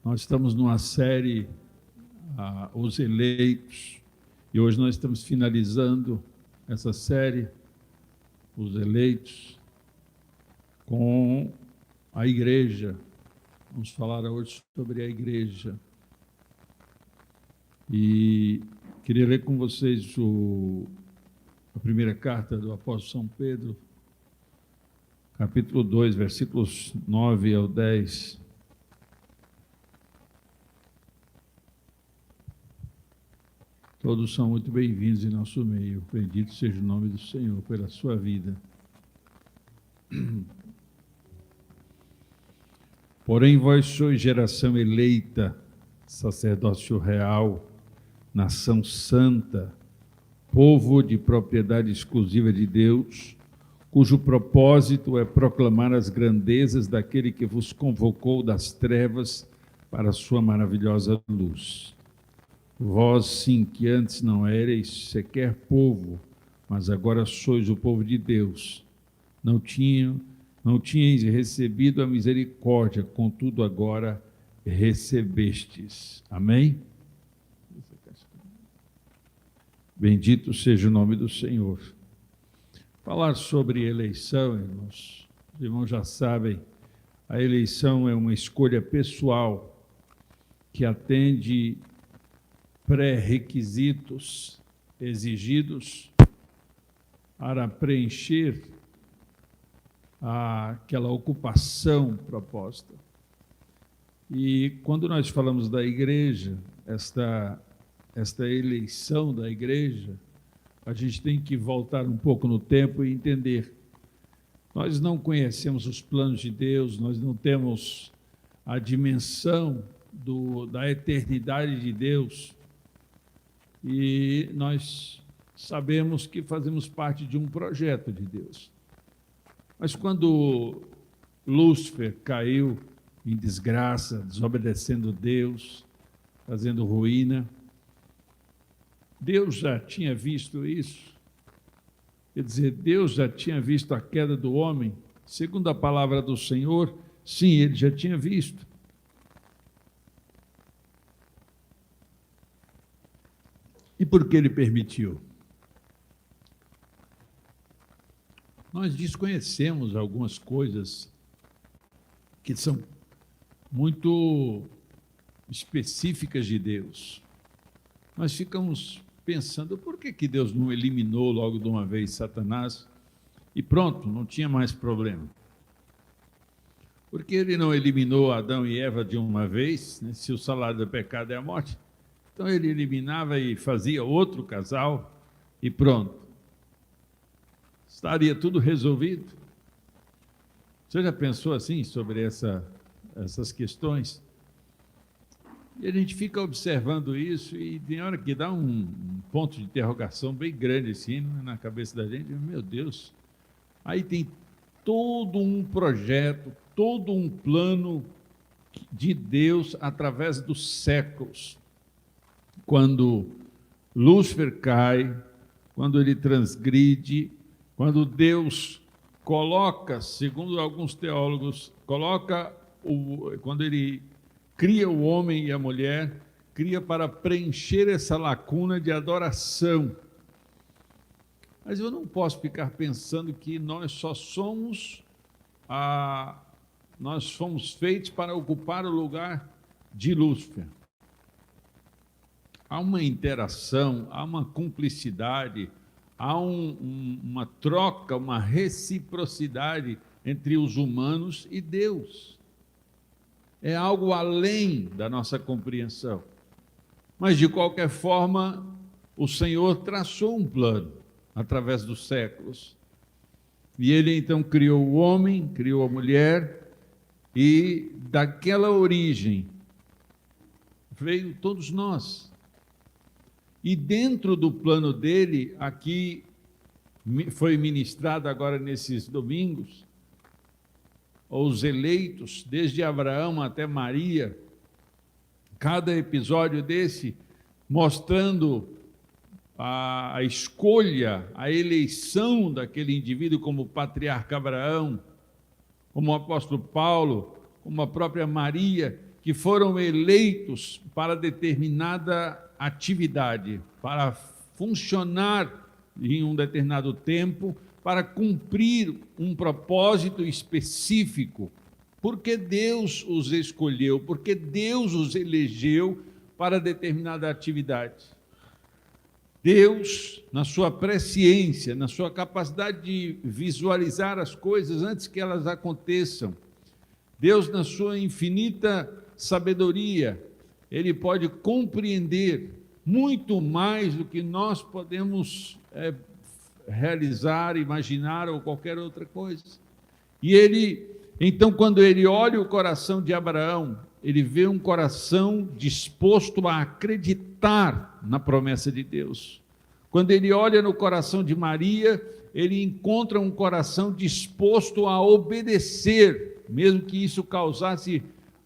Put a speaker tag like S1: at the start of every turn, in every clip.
S1: Nós estamos numa série, Os Eleitos, e hoje nós estamos finalizando essa série, Os Eleitos, com a igreja. Vamos falar hoje sobre a igreja. E queria ler com vocês a primeira carta do apóstolo São Pedro, capítulo 2, versículos 9 ao 10. Todos são muito bem-vindos em nosso meio. Bendito seja o nome do Senhor pela sua vida. Porém, vós sois geração eleita, sacerdócio real, nação santa, povo de propriedade exclusiva de Deus, cujo propósito é proclamar as grandezas daquele que vos convocou das trevas para a sua maravilhosa luz. Vós, sim, que antes não éreis sequer povo, mas agora sois o povo de Deus. Não tinhais recebido a misericórdia, contudo agora recebestes. Amém? Bendito seja o nome do Senhor. Falar sobre eleição, irmãos. Os irmãos já sabem, a eleição é uma escolha pessoal que atende pré-requisitos exigidos para preencher aquela ocupação proposta. E quando nós falamos da igreja, esta eleição da igreja, a gente tem que voltar um pouco no tempo e entender. Nós não conhecemos os planos de Deus, nós não temos a dimensão da eternidade de Deus, e nós sabemos que fazemos parte de um projeto de Deus. Mas quando Lúcifer caiu em desgraça, desobedecendo Deus, fazendo ruína, Deus já tinha visto isso. Quer dizer, Deus já tinha visto a queda do homem. Segundo a palavra do Senhor, sim, ele já tinha visto. E por que ele permitiu? Nós desconhecemos algumas coisas que são muito específicas de Deus. Nós ficamos pensando, por que Deus não eliminou logo de uma vez Satanás e pronto, não tinha mais problema? Por que ele não eliminou Adão e Eva de uma vez, né? Se o salário do pecado é a morte? Então ele eliminava e fazia outro casal e pronto. Estaria tudo resolvido. Você já pensou assim sobre essas questões? E a gente fica observando isso e tem hora que dá um ponto de interrogação bem grande assim na cabeça da gente. Meu Deus, aí tem todo um projeto, todo um plano de Deus através dos séculos. Quando Lúcifer cai, quando ele transgride, quando Deus coloca, segundo alguns teólogos, quando ele cria o homem e a mulher, cria para preencher essa lacuna de adoração. Mas eu não posso ficar pensando que nós fomos feitos para ocupar o lugar de Lúcifer. Há uma interação, há uma cumplicidade, há uma troca, uma reciprocidade entre os humanos e Deus. É algo além da nossa compreensão. Mas, de qualquer forma, o Senhor traçou um plano através dos séculos. E ele, então, criou o homem, criou a mulher, e daquela origem veio todos nós. E dentro do plano dele, aqui foi ministrado agora nesses domingos, os eleitos, desde Abraão até Maria, cada episódio desse mostrando a escolha, a eleição daquele indivíduo como o patriarca Abraão, como o apóstolo Paulo, como a própria Maria, que foram eleitos para determinada atividade, para funcionar em um determinado tempo, para cumprir um propósito específico, porque Deus os escolheu, porque Deus os elegeu para determinada atividade. Deus, na sua presciência, na sua capacidade de visualizar as coisas antes que elas aconteçam, Deus, na sua infinita sabedoria, Ele pode compreender muito mais do que nós podemos realizar, imaginar ou qualquer outra coisa. E Ele, então, quando Ele olha o coração de Abraão, Ele vê um coração disposto a acreditar na promessa de Deus. Quando Ele olha no coração de Maria, Ele encontra um coração disposto a obedecer, mesmo que isso causasse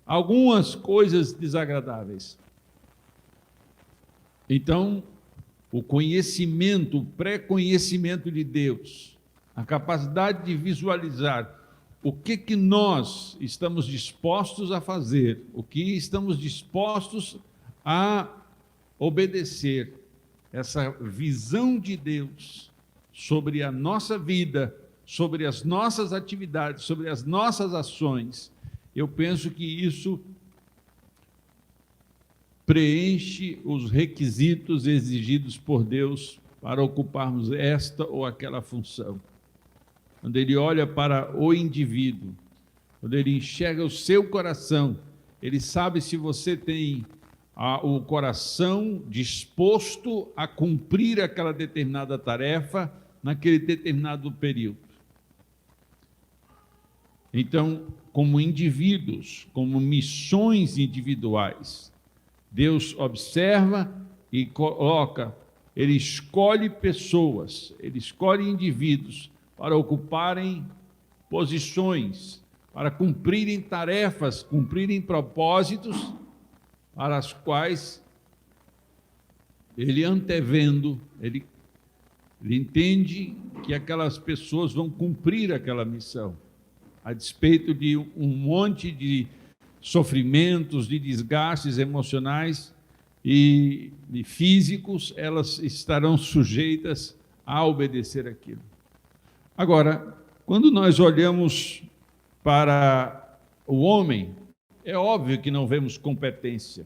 S1: algumas coisas desagradáveis. Então, o conhecimento, o pré-conhecimento de Deus, a capacidade de visualizar o que nós estamos dispostos a fazer, o que estamos dispostos a obedecer, essa visão de Deus sobre a nossa vida, sobre as nossas atividades, sobre as nossas ações, eu penso que isso preenche os requisitos exigidos por Deus para ocuparmos esta ou aquela função. Quando Ele olha para o indivíduo, quando Ele enxerga o seu coração, Ele sabe se você tem o coração disposto a cumprir aquela determinada tarefa naquele determinado período. Então, como indivíduos, como missões individuais, Deus observa e coloca, Ele escolhe pessoas, Ele escolhe indivíduos para ocuparem posições, para cumprirem tarefas, cumprirem propósitos, para as quais Ele antevendo, ele entende que aquelas pessoas vão cumprir aquela missão, a despeito de um monte de sofrimentos, de desgastes emocionais e físicos, elas estarão sujeitas a obedecer aquilo. Agora, quando nós olhamos para o homem, é óbvio que não vemos competência,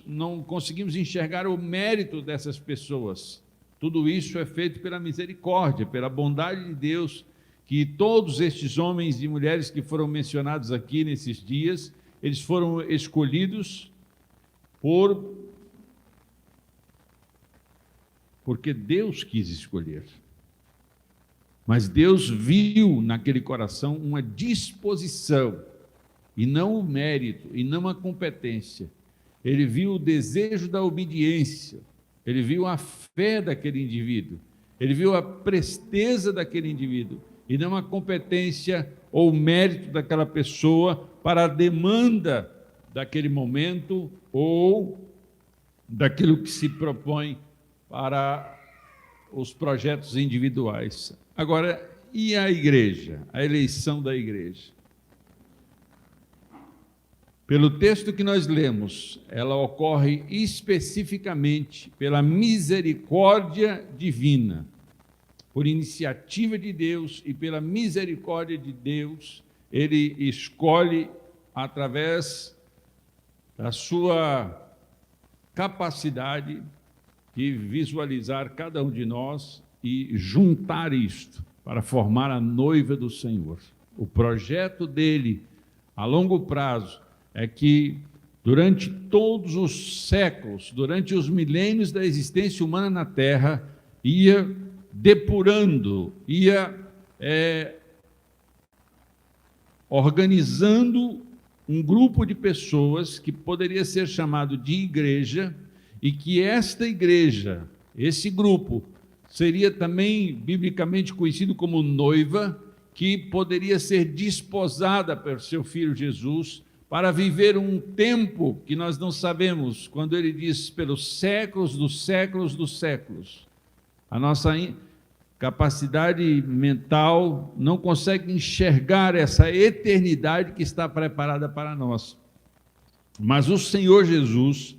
S1: não conseguimos enxergar o mérito dessas pessoas. Tudo isso é feito pela misericórdia, pela bondade de Deus, que todos estes homens e mulheres que foram mencionados aqui nesses dias, eles foram escolhidos porque Deus quis escolher. Mas Deus viu naquele coração uma disposição, e não o mérito, e não a competência. Ele viu o desejo da obediência, ele viu a fé daquele indivíduo, ele viu a presteza daquele indivíduo, e não a competência ou o mérito daquela pessoa para a demanda daquele momento ou daquilo que se propõe para os projetos individuais. Agora, e a igreja? A eleição da igreja? Pelo texto que nós lemos, ela ocorre especificamente pela misericórdia divina, por iniciativa de Deus e pela misericórdia de Deus, Ele escolhe, através da sua capacidade de visualizar cada um de nós e juntar isto para formar a noiva do Senhor. O projeto dele, a longo prazo, é que durante todos os séculos, durante os milênios da existência humana na Terra, ia depurando, ia organizando um grupo de pessoas que poderia ser chamado de igreja, e que esta igreja, esse grupo, seria também biblicamente conhecido como noiva, que poderia ser desposada por seu filho Jesus, para viver um tempo que nós não sabemos, quando ele diz pelos séculos dos séculos dos séculos. A nossa capacidade mental, não consegue enxergar essa eternidade que está preparada para nós. Mas o Senhor Jesus,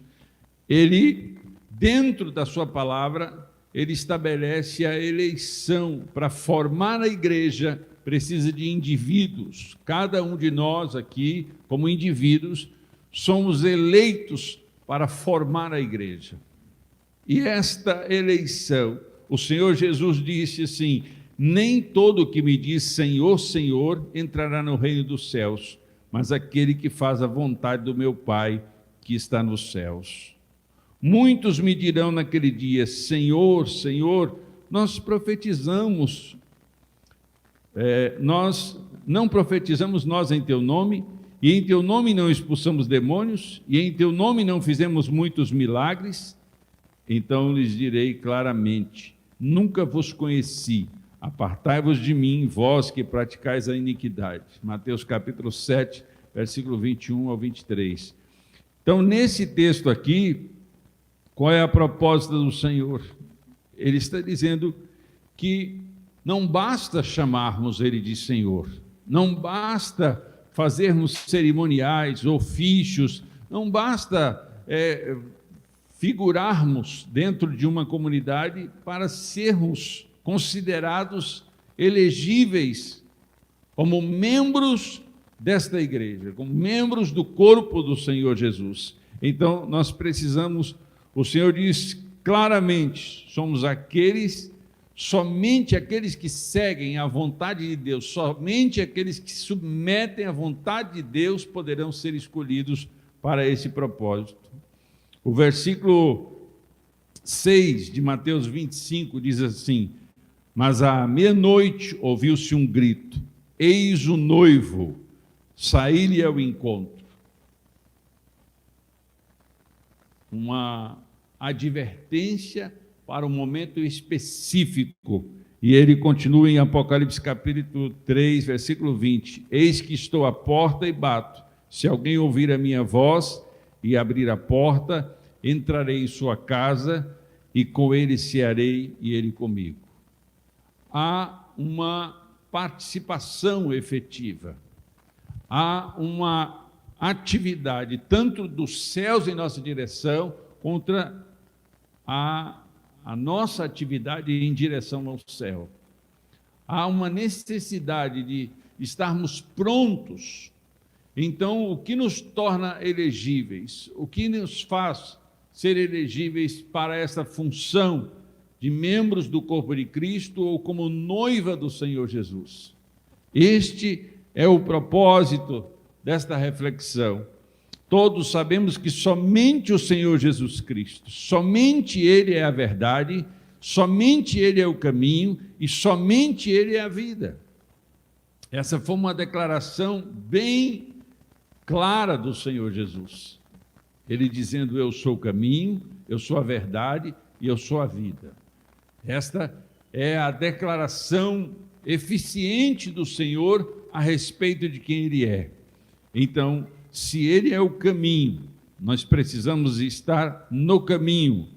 S1: ele, dentro da sua palavra, ele estabelece a eleição para formar a igreja, precisa de indivíduos. Cada um de nós aqui, como indivíduos, somos eleitos para formar a igreja. E esta eleição, o Senhor Jesus disse assim: nem todo que me diz Senhor, Senhor, entrará no reino dos céus, mas aquele que faz a vontade do meu Pai que está nos céus. Muitos me dirão naquele dia: Senhor, Senhor, nós profetizamos, nós não profetizamos nós em teu nome, e em teu nome não expulsamos demônios, e em teu nome não fizemos muitos milagres? Então lhes direi claramente: nunca vos conheci, apartai-vos de mim, vós que praticais a iniquidade. Mateus capítulo 7, versículo 21 ao 23. Então, nesse texto aqui, qual é a proposta do Senhor? Ele está dizendo que não basta chamarmos Ele de Senhor, não basta fazermos cerimoniais, ofícios, não basta figurarmos dentro de uma comunidade para sermos considerados elegíveis como membros desta igreja, como membros do corpo do Senhor Jesus. Então, nós precisamos, o Senhor diz claramente, somos somente aqueles que seguem a vontade de Deus, somente aqueles que submetem à vontade de Deus poderão ser escolhidos para esse propósito. O versículo 6 de Mateus 25 diz assim: mas à meia-noite ouviu-se um grito: eis o noivo, saí-lhe ao encontro. Uma advertência para um momento específico. E ele continua em Apocalipse capítulo 3, versículo 20: eis que estou à porta e bato. Se alguém ouvir a minha voz e abrir a porta, entrarei em sua casa e com ele cearei e ele comigo. Há uma participação efetiva, há uma atividade tanto dos céus em nossa direção contra a nossa atividade em direção ao céu. Há uma necessidade de estarmos prontos. Então, o que nos torna elegíveis, o que nos faz ser elegíveis para essa função de membros do corpo de Cristo ou como noiva do Senhor Jesus? Este é o propósito desta reflexão. Todos sabemos que somente o Senhor Jesus Cristo, somente Ele é a verdade, somente Ele é o caminho e somente Ele é a vida. Essa foi uma declaração bem clara do Senhor Jesus. Ele dizendo: eu sou o caminho, eu sou a verdade e eu sou a vida. Esta é a declaração eficiente do Senhor a respeito de quem Ele é. Então, se Ele é o caminho, nós precisamos estar no caminho.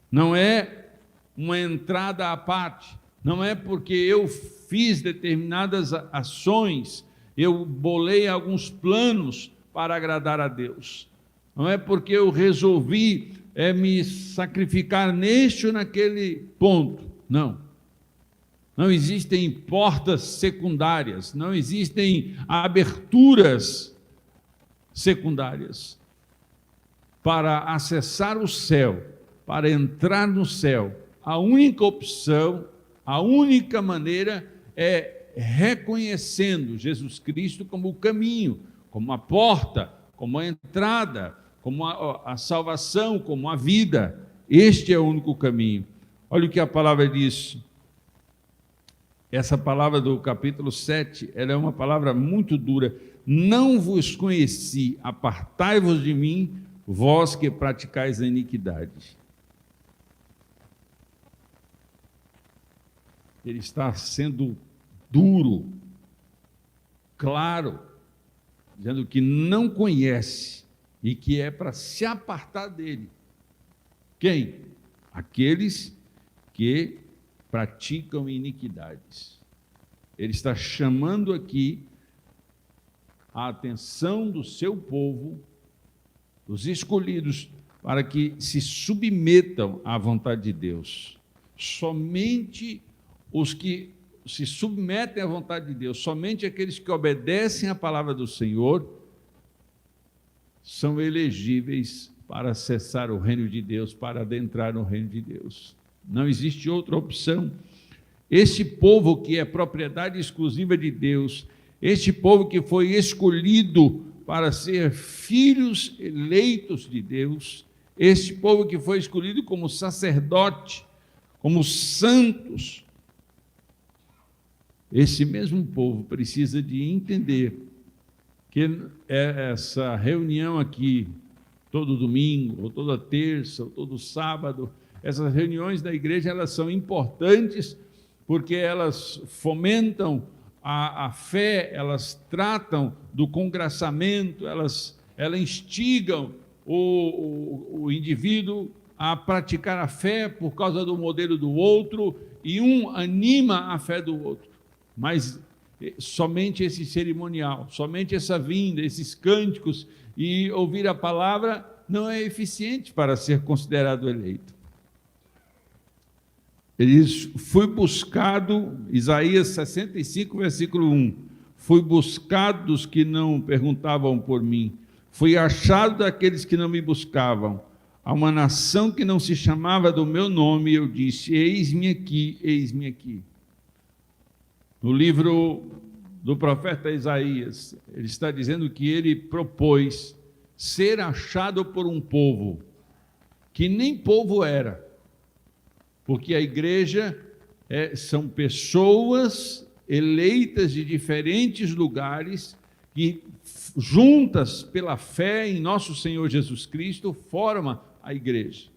S1: Não é uma entrada à parte, não é porque eu fiz determinadas ações, eu bolei alguns planos para agradar a Deus. Não é porque eu resolvi me sacrificar neste ou naquele ponto. Não. Não existem portas secundárias, não existem aberturas secundárias. Para acessar o céu, para entrar no céu, a única opção, a única maneira é reconhecendo Jesus Cristo como o caminho, como a porta, como a entrada, como a salvação, como a vida. Este é o único caminho. Olha o que a palavra diz. Essa palavra do capítulo 7, ela é uma palavra muito dura. Não vos conheci, apartai-vos de mim, vós que praticais a iniquidade. Ele está sendo duro, claro, dizendo que não conhece e que é para se apartar dele. Quem? Aqueles que praticam iniquidades. Ele está chamando aqui a atenção do seu povo, dos escolhidos, para que se submetam à vontade de Deus. Somente os que se submetem à vontade de Deus, somente aqueles que obedecem à palavra do Senhor, são elegíveis para acessar o reino de Deus, para adentrar no reino de Deus. Não existe outra opção. Este povo que é propriedade exclusiva de Deus, este povo que foi escolhido para ser filhos eleitos de Deus, este povo que foi escolhido como sacerdote, como santos, esse mesmo povo precisa de entender que essa reunião aqui, todo domingo, ou toda terça, ou todo sábado, essas reuniões da igreja, elas são importantes porque elas fomentam a fé, elas tratam do congraçamento, elas instigam o indivíduo a praticar a fé por causa do modelo do outro, e um anima a fé do outro. Mas somente esse cerimonial, somente essa vinda, esses cânticos e ouvir a palavra não é eficiente para ser considerado eleito. Ele diz, fui buscado, Isaías 65, versículo 1, fui buscado dos que não perguntavam por mim, fui achado daqueles que não me buscavam. A uma nação que não se chamava do meu nome, eu disse, eis-me aqui, eis-me aqui. No livro do profeta Isaías, ele está dizendo que ele propôs ser achado por um povo que nem povo era, porque a igreja são pessoas eleitas de diferentes lugares que, juntas pela fé em nosso Senhor Jesus Cristo, formam a igreja.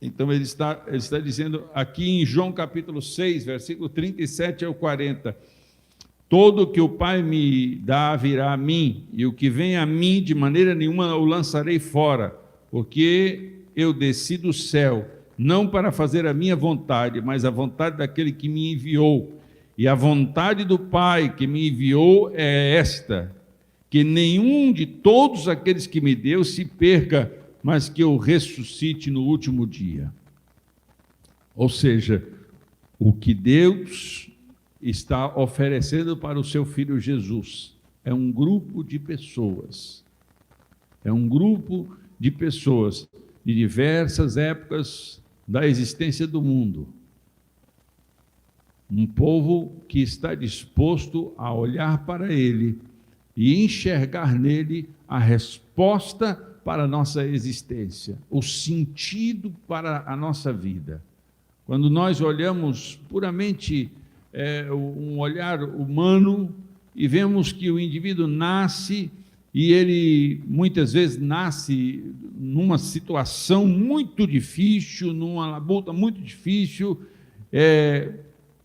S1: Então ele está dizendo aqui em João capítulo 6, versículo 37 ao 40, todo o que o Pai me dá virá a mim, e o que vem a mim de maneira nenhuma o lançarei fora, porque eu desci do céu, não para fazer a minha vontade, mas a vontade daquele que me enviou. E a vontade do Pai que me enviou é esta, que nenhum de todos aqueles que me deu se perca, mas que eu ressuscite no último dia. Ou seja, o que Deus está oferecendo para o seu Filho Jesus é um grupo de pessoas. É um grupo de pessoas de diversas épocas da existência do mundo. Um povo que está disposto a olhar para Ele e enxergar nele a resposta para a nossa existência, o sentido para a nossa vida. Quando nós olhamos puramente um olhar humano e vemos que o indivíduo nasce e ele muitas vezes nasce numa situação muito difícil, numa labuta muito difícil,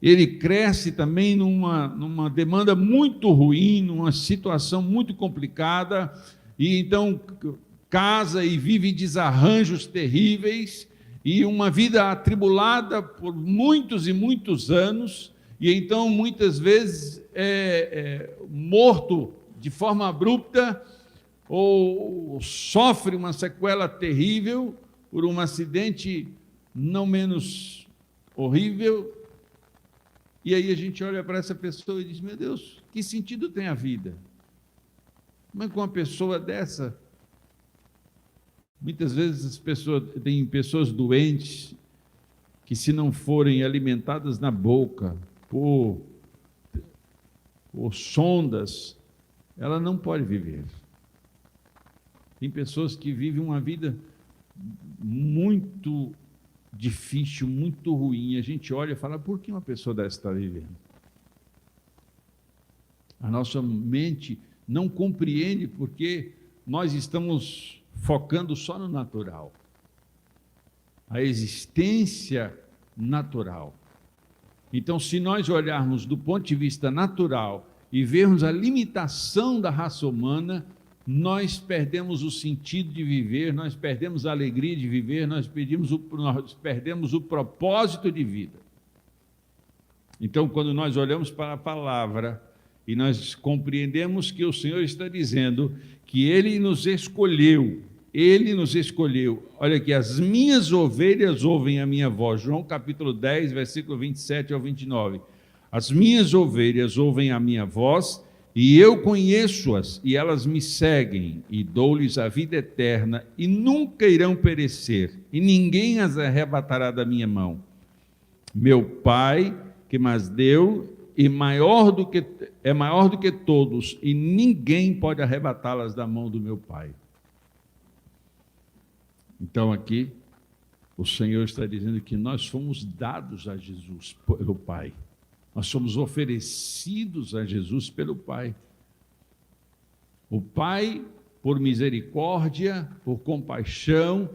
S1: ele cresce também numa demanda muito ruim, numa situação muito complicada, e então casa e vive desarranjos terríveis, e uma vida atribulada por muitos e muitos anos, e então muitas vezes morto de forma abrupta, ou sofre uma sequela terrível por um acidente não menos horrível, e aí a gente olha para essa pessoa e diz, meu Deus, que sentido tem a vida? Mas com uma pessoa dessa, muitas vezes as pessoas têm pessoas doentes que, se não forem alimentadas na boca por sondas, ela não pode viver. Tem pessoas que vivem uma vida muito difícil, muito ruim. A gente olha e fala, por que uma pessoa dessa está vivendo? A nossa mente não compreende porque nós estamos focando só no natural. A existência natural. Então, se nós olharmos do ponto de vista natural e vermos a limitação da raça humana, nós perdemos o sentido de viver, nós perdemos a alegria de viver, nós perdemos o propósito de vida. Então, quando nós olhamos para a palavra e nós compreendemos que o Senhor está dizendo que Ele nos escolheu, olha aqui, as minhas ovelhas ouvem a minha voz, João capítulo 10, versículo 27 ao 29, as minhas ovelhas ouvem a minha voz, e eu conheço-as, e elas me seguem, e dou-lhes a vida eterna, e nunca irão perecer, e ninguém as arrebatará da minha mão. Meu Pai, que mas deu, é maior do que todos, e ninguém pode arrebatá-las da mão do meu Pai. Então aqui, o Senhor está dizendo que nós fomos dados a Jesus pelo Pai. Nós somos oferecidos a Jesus pelo Pai. O Pai, por misericórdia, por compaixão,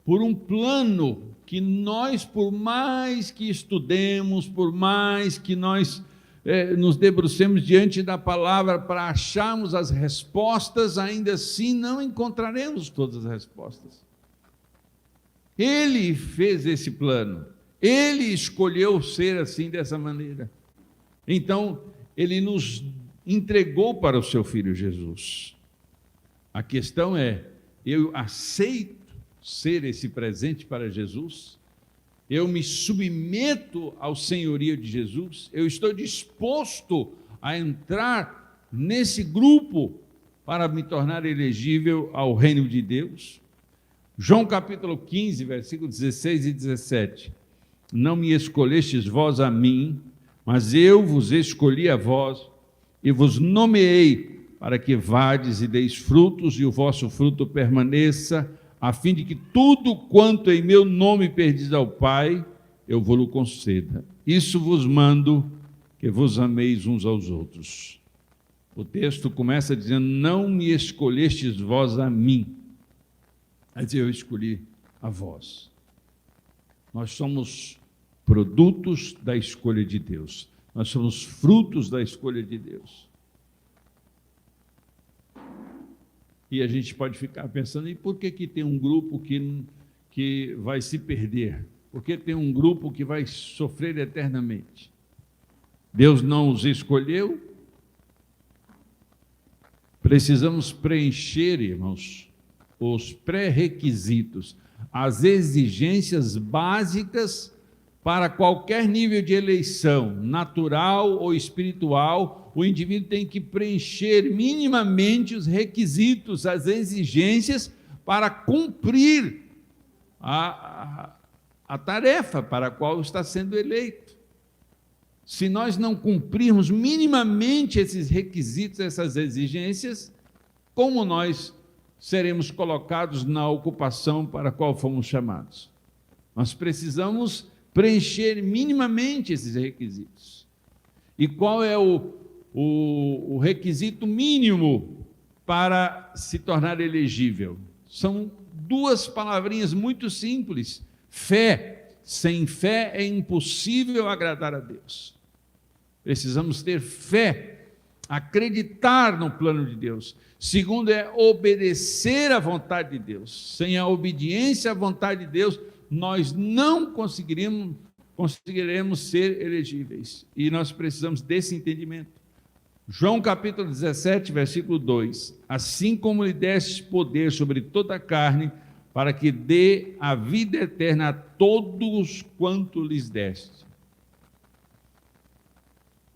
S1: por um plano que nós, por mais que estudemos, por mais que nós nos debrucemos diante da palavra para acharmos as respostas, ainda assim não encontraremos todas as respostas. Ele fez esse plano, Ele escolheu ser assim, dessa maneira. Então, Ele nos entregou para o seu Filho Jesus. A questão é, eu aceito ser esse presente para Jesus? Eu me submeto ao senhorio de Jesus? Eu estou disposto a entrar nesse grupo para me tornar elegível ao reino de Deus? João capítulo 15, versículos 16 e 17. Não me escolhestes vós a mim, mas eu vos escolhi a vós e vos nomeei para que vades e deis frutos e o vosso fruto permaneça, a fim de que tudo quanto em meu nome pedis ao Pai, eu vos-lo conceda. Isso vos mando, que vos ameis uns aos outros. O texto começa dizendo, não me escolhestes vós a mim, mas eu escolhi a vós. Nós somos produtos da escolha de Deus. Nós somos frutos da escolha de Deus. E a gente pode ficar pensando, e por que tem um grupo que vai se perder? Por que tem um grupo que vai sofrer eternamente? Deus não os escolheu? Precisamos preencher, irmãos, os pré-requisitos, as exigências básicas para qualquer nível de eleição, natural ou espiritual. O indivíduo tem que preencher minimamente os requisitos, as exigências para cumprir a tarefa para a qual está sendo eleito. Se nós não cumprirmos minimamente esses requisitos, essas exigências, como nós seremos colocados na ocupação para a qual fomos chamados? Nós precisamos preencher minimamente esses requisitos. E qual é o requisito mínimo para se tornar elegível? São duas palavrinhas muito simples: fé. Sem fé é impossível agradar a Deus. Precisamos ter fé, acreditar no plano de Deus. Segundo é obedecer à vontade de Deus. Sem a obediência à vontade de Deus, nós não conseguiremos ser elegíveis. E nós precisamos desse entendimento. João capítulo 17, versículo 2. Assim como lhe deste poder sobre toda a carne, para que dê a vida eterna a todos quanto lhes deste.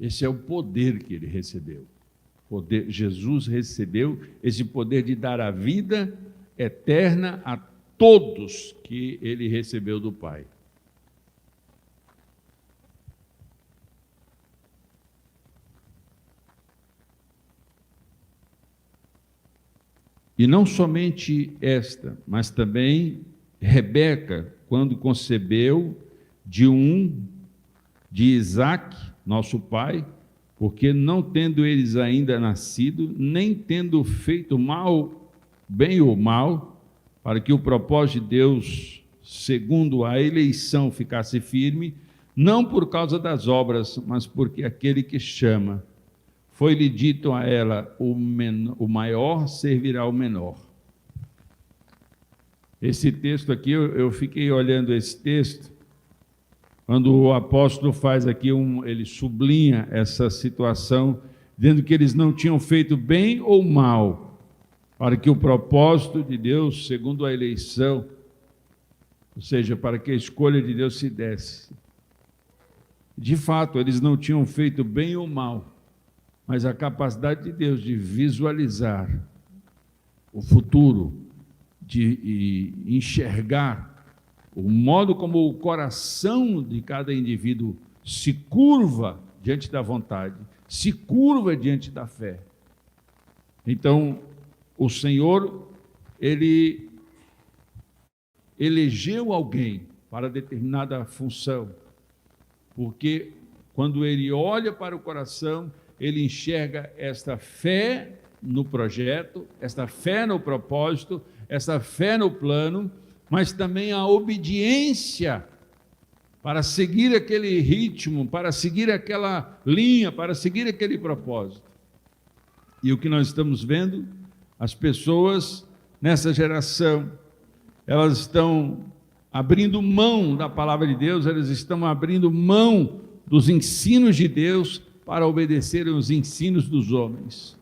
S1: Esse é o poder que ele recebeu. Jesus recebeu esse poder de dar a vida eterna a todos que ele recebeu do Pai. E não somente esta, mas também Rebeca, quando concebeu de Isaque, nosso pai, porque não tendo eles ainda nascido, nem tendo feito mal, bem ou mal, para que o propósito de Deus, segundo a eleição, ficasse firme, não por causa das obras, mas porque aquele que chama foi-lhe dito a ela, o maior servirá ao menor. Esse texto aqui, eu fiquei olhando esse texto, quando o apóstolo faz aqui, ele sublinha essa situação, dizendo que eles não tinham feito bem ou mal, para que o propósito de Deus, segundo a eleição, ou seja, para que a escolha de Deus se desse. De fato, eles não tinham feito bem ou mal, mas a capacidade de Deus de visualizar o futuro, de enxergar o modo como o coração de cada indivíduo se curva diante da vontade, se curva diante da fé. Então, o Senhor, Ele elegeu alguém para determinada função, porque quando Ele olha para o coração, Ele enxerga esta fé no projeto, esta fé no propósito, esta fé no plano, mas também a obediência para seguir aquele ritmo, para seguir aquela linha, para seguir aquele propósito. E o que nós estamos vendo, as pessoas nessa geração, elas estão abrindo mão da palavra de Deus, elas estão abrindo mão dos ensinos de Deus para obedecerem os ensinos dos homens.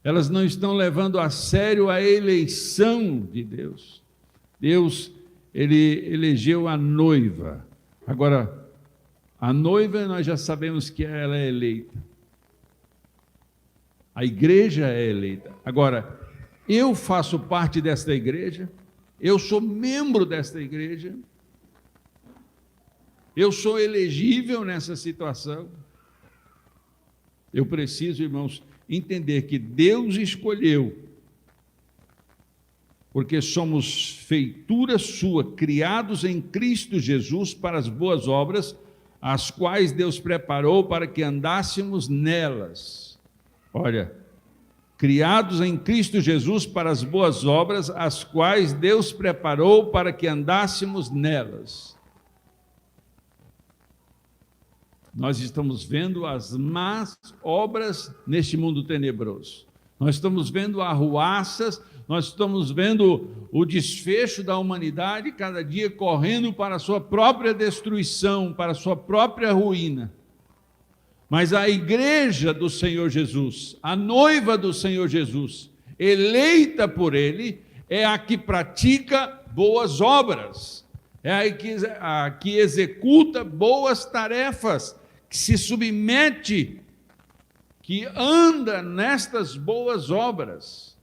S1: Elas não estão levando a sério a eleição de Deus. Deus, Ele elegeu a noiva. Agora, a noiva nós já sabemos que ela é eleita. A igreja é eleita. Agora, eu faço parte desta igreja, eu sou membro desta igreja, eu sou elegível nessa situação. Eu preciso, irmãos, entender que Deus escolheu, porque somos feitura sua, criados em Cristo Jesus para as boas obras, as quais Deus preparou para que andássemos nelas. Olha, criados em Cristo Jesus para as boas obras, as quais Deus preparou para que andássemos nelas. Nós estamos vendo as más obras neste mundo tenebroso. Nós estamos vendo arruaças, nós estamos vendo o desfecho da humanidade cada dia correndo para a sua própria destruição, para a sua própria ruína. Mas a igreja do Senhor Jesus, a noiva do Senhor Jesus, eleita por Ele, é a que pratica boas obras, é a que executa boas tarefas, que se submete, que anda nestas boas obras.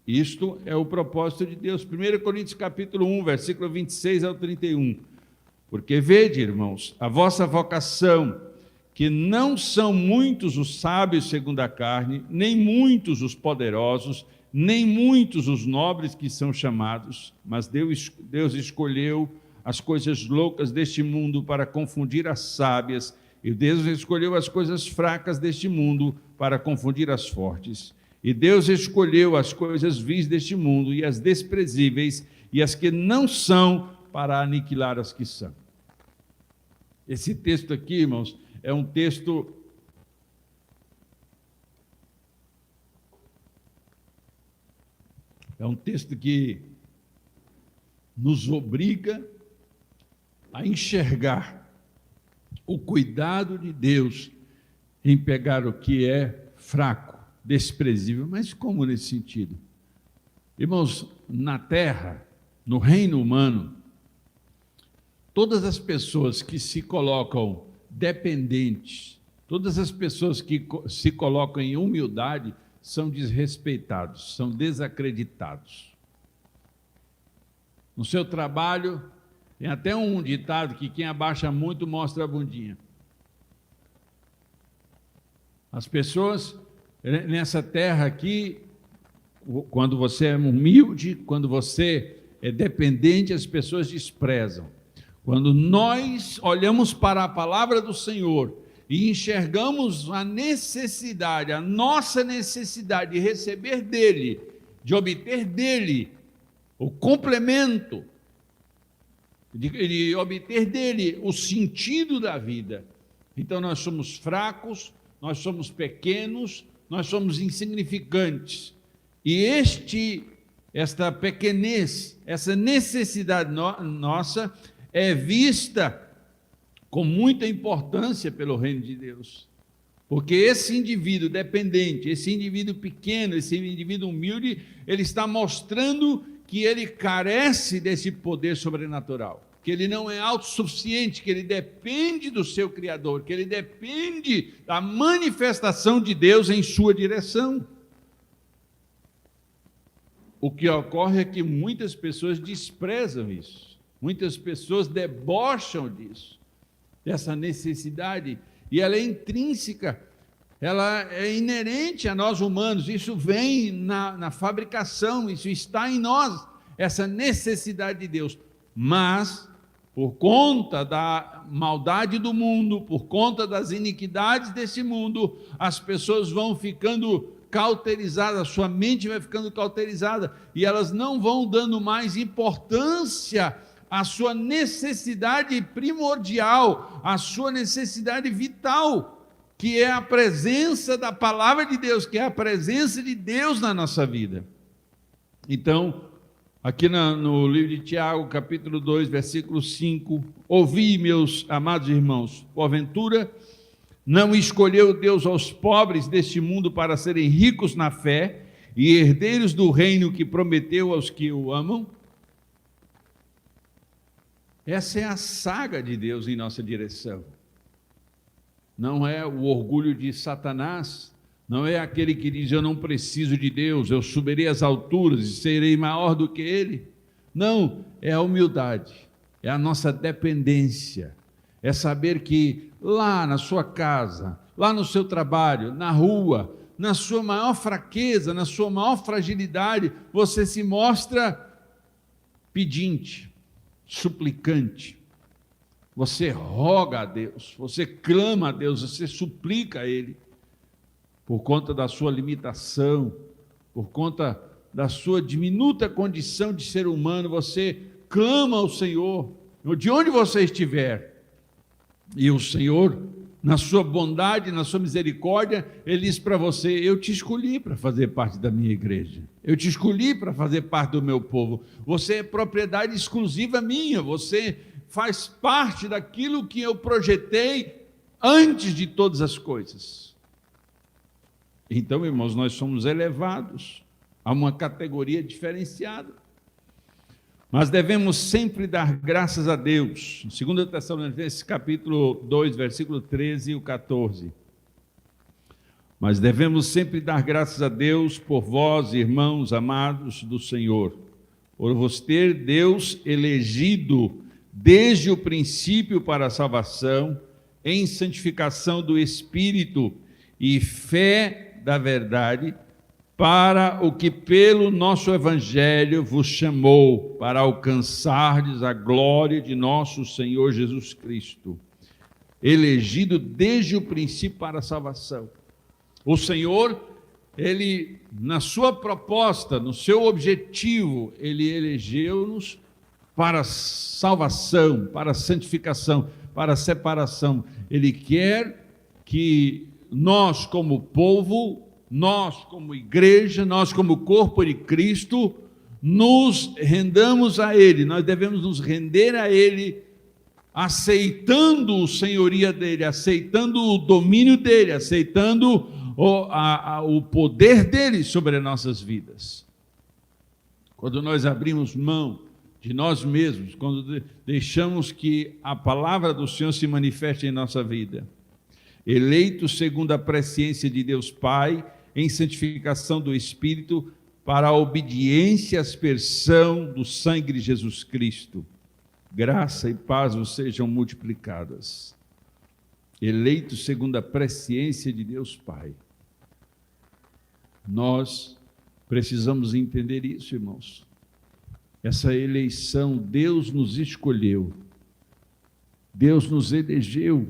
S1: Isto é o propósito de Deus. 1 Coríntios capítulo 1, versículo 26 ao 31. Porque vede, irmãos, a vossa vocação, que não são muitos os sábios segundo a carne, nem muitos os poderosos, nem muitos os nobres que são chamados, mas Deus escolheu as coisas loucas deste mundo para confundir as sábias, e Deus escolheu as coisas fracas deste mundo para confundir as fortes. E Deus escolheu as coisas vis deste mundo e as desprezíveis e as que não são para aniquilar as que são. Esse texto aqui, irmãos, é um texto que nos obriga a enxergar o cuidado de Deus em pegar o que é fraco, desprezível. Mas como nesse sentido? Irmãos, na terra, no reino humano, todas as pessoas que se colocam dependentes, todas as pessoas que se colocam em humildade são desrespeitados, são desacreditados. No seu trabalho, tem até um ditado que quem abaixa muito mostra a bundinha. As pessoas, nessa terra aqui, quando você é humilde, quando você é dependente, as pessoas desprezam. Quando nós olhamos para a palavra do Senhor e enxergamos a necessidade, a nossa necessidade de receber dEle, de obter dEle o complemento, de obter dEle o sentido da vida, então nós somos fracos, nós somos pequenos, nós somos insignificantes. E esta pequenez, essa necessidade nossa é vista com muita importância pelo reino de Deus. Porque esse indivíduo dependente, esse indivíduo pequeno, esse indivíduo humilde, ele está mostrando que ele carece desse poder sobrenatural, que ele não é autossuficiente, que ele depende do seu Criador, que ele depende da manifestação de Deus em sua direção. O que ocorre é que muitas pessoas desprezam isso, muitas pessoas debocham disso, dessa necessidade, e ela é intrínseca, ela é inerente a nós humanos, isso vem na fabricação, isso está em nós, essa necessidade de Deus. Mas, por conta da maldade do mundo, por conta das iniquidades desse mundo, as pessoas vão ficando cauterizadas, a sua mente vai ficando cauterizada, e elas não vão dando mais importância à sua necessidade primordial, à sua necessidade vital, que é a presença da palavra de Deus, que é a presença de Deus na nossa vida. Então, aqui no livro de Tiago, capítulo 2, versículo 5, ouvi, meus amados irmãos, porventura não escolheu Deus aos pobres deste mundo para serem ricos na fé e herdeiros do reino que prometeu aos que o amam? Essa é a saga de Deus em nossa direção. Não é o orgulho de Satanás, não é aquele que diz, eu não preciso de Deus, eu subirei às alturas e serei maior do que Ele. Não, é a humildade, é a nossa dependência, é saber que lá na sua casa, lá no seu trabalho, na rua, na sua maior fraqueza, na sua maior fragilidade, você se mostra pedinte, suplicante. Você roga a Deus, você clama a Deus, você suplica a Ele, por conta da sua limitação, por conta da sua diminuta condição de ser humano, você clama ao Senhor, de onde você estiver, e o Senhor, na sua bondade, na sua misericórdia, Ele diz para você, eu te escolhi para fazer parte da minha igreja, eu te escolhi para fazer parte do meu povo, você é propriedade exclusiva minha, você faz parte daquilo que eu projetei antes de todas as coisas. Então, irmãos, nós somos elevados a uma categoria diferenciada. Mas devemos sempre dar graças a Deus. 2 Tessalonicenses capítulo 2, versículo 13 e 14. Mas devemos sempre dar graças a Deus por vós, irmãos amados do Senhor, por vos ter Deus elegido desde o princípio para a salvação, em santificação do Espírito e fé da verdade, para o que pelo nosso Evangelho vos chamou, para alcançardes a glória de nosso Senhor Jesus Cristo, elegido desde o princípio para a salvação. O Senhor, Ele, na sua proposta, no seu objetivo, Ele elegeu-nos para salvação, para santificação, para separação. Ele quer que nós, como povo, nós, como igreja, nós, como corpo de Cristo, nos rendamos a Ele. Nós devemos nos render a Ele, aceitando a senhoria dEle, aceitando o domínio dEle, aceitando o poder dEle sobre as nossas vidas. Quando nós abrimos mão de nós mesmos, quando deixamos que a palavra do Senhor se manifeste em nossa vida, eleitos segundo a presciência de Deus Pai, em santificação do Espírito, para a obediência e aspersão do sangue de Jesus Cristo. Graça e paz vos sejam multiplicadas. Eleitos segundo a presciência de Deus Pai. Nós precisamos entender isso, irmãos. Essa eleição, Deus nos escolheu. Deus nos elegeu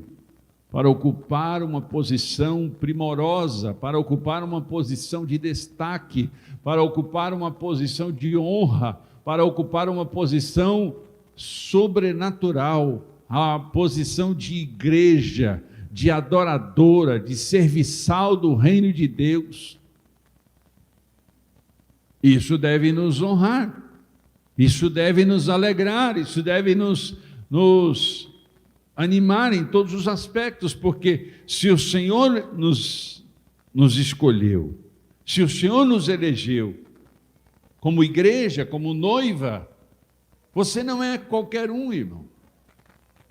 S1: para ocupar uma posição primorosa, para ocupar uma posição de destaque, para ocupar uma posição de honra, para ocupar uma posição sobrenatural, a posição de igreja, de adoradora, de serviçal do reino de Deus. Isso deve nos honrar, isso deve nos alegrar, isso deve nos animar em todos os aspectos, porque se o Senhor nos escolheu, se o Senhor nos elegeu como igreja, como noiva, você não é qualquer um, irmão.